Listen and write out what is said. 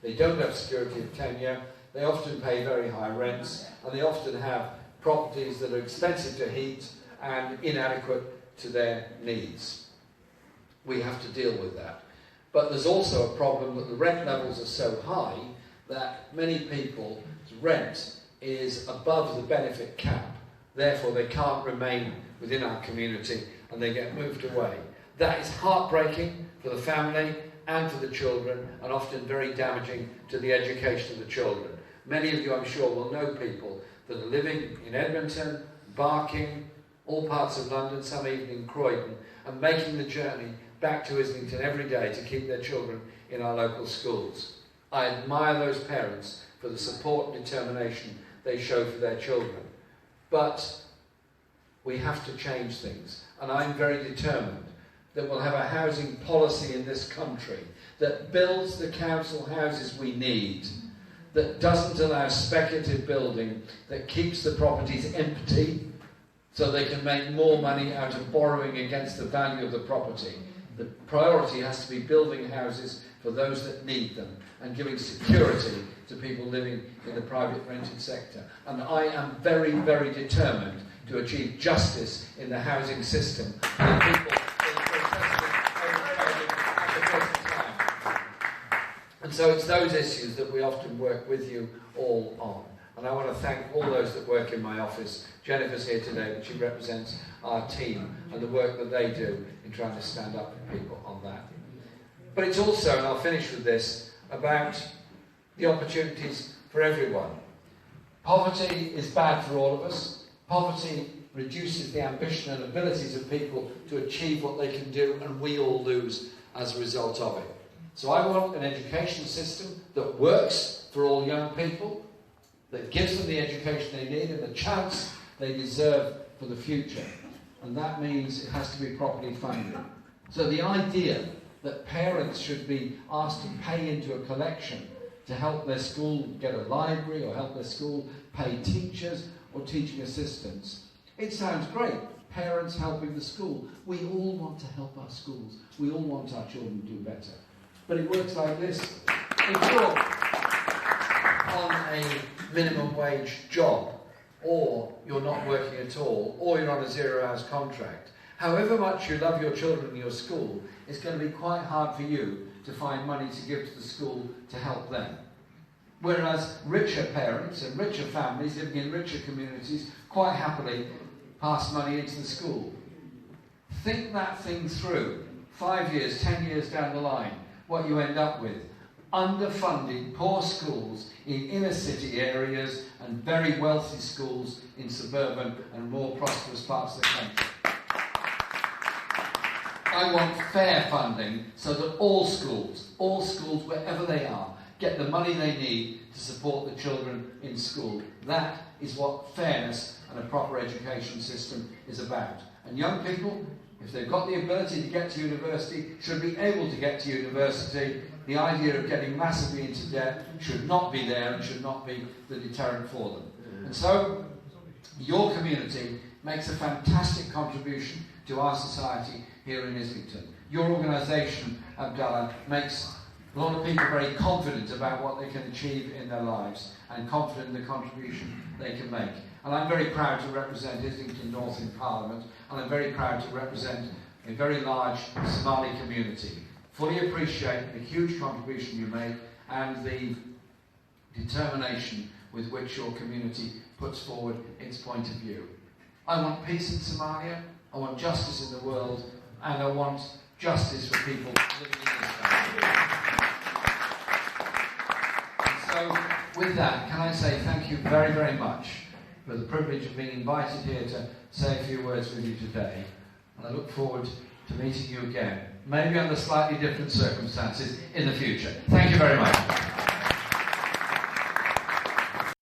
They don't have security of tenure, they often pay very high rents, and they often have properties that are expensive to heat and inadequate to their needs. We have to deal with that. But there's also a problem that the rent levels are so high that many people's rent is above the benefit cap. Therefore, they can't remain within our community and they get moved away. That is heartbreaking for the family and for the children, and often very damaging to the education of the children. Many of you, I'm sure, will know people that are living in Edmonton, Barking, all parts of London, some even in Croydon, and making the journey back to Islington every day to keep their children in our local schools. I admire those parents for the support and determination they show for their children. But we have to change things, and I'm very determined that we'll have a housing policy in this country that builds the council houses we need, that doesn't allow speculative building, that keeps the properties empty so they can make more money out of borrowing against the value of the property. The priority has to be building houses for those that need them and giving security to people living in the private rented sector. And I am very, very determined to achieve justice in the housing system for the people and so it's those issues that we often work with you all on. And I want to thank all those that work in my office. Jennifer's here today, but she represents our team and the work that they do in trying to stand up for people on that. But it's also, and I'll finish with this, about the opportunities for everyone. Poverty is bad for all of us. Poverty reduces the ambition and abilities of people to achieve what they can do, and we all lose as a result of it. So I want an education system that works for all young people, that gives them the education they need and the chance they deserve for the future. And that means it has to be properly funded. So the idea that parents should be asked to pay into a collection to help their school get a library or help their school pay teachers or teaching assistants, it sounds great. Parents helping the school. We all want to help our schools. We all want our children to do better. But it works like this. If you're on a minimum wage job, or you're not working at all, or you're on a 0 hours contract, however much you love your children in your school, it's going to be quite hard for you to find money to give to the school to help them. Whereas richer parents and richer families living in richer communities quite happily pass money into the school. Think that thing through. 5 years, 10 years down the line, what you end up with. Underfunded, poor schools in inner city areas and very wealthy schools in suburban and more prosperous parts of the country. I want fair funding so that all schools wherever they are, get the money they need to support the children in school. That is what fairness and a proper education system is about. And young people, if they've got the ability to get to university, should be able to get to university. The idea of getting massively into debt should not be there and should not be the deterrent for them. And so, your community makes a fantastic contribution to our society here in Islington. Your organisation, Abdallah, makes a lot of people very confident about what they can achieve in their lives and confident in the contribution they can make. And I'm very proud to represent Islington North in Parliament, and I'm very proud to represent a very large Somali community. Fully appreciate the huge contribution you make and the determination with which your community puts forward its point of view. I want peace in Somalia, I want justice in the world, and I want justice for people living in this country. And so, with that, can I say thank you very, very much for the privilege of being invited here to say a few words with you today. And I look forward to meeting you again, maybe under slightly different circumstances in the future. Thank you very much.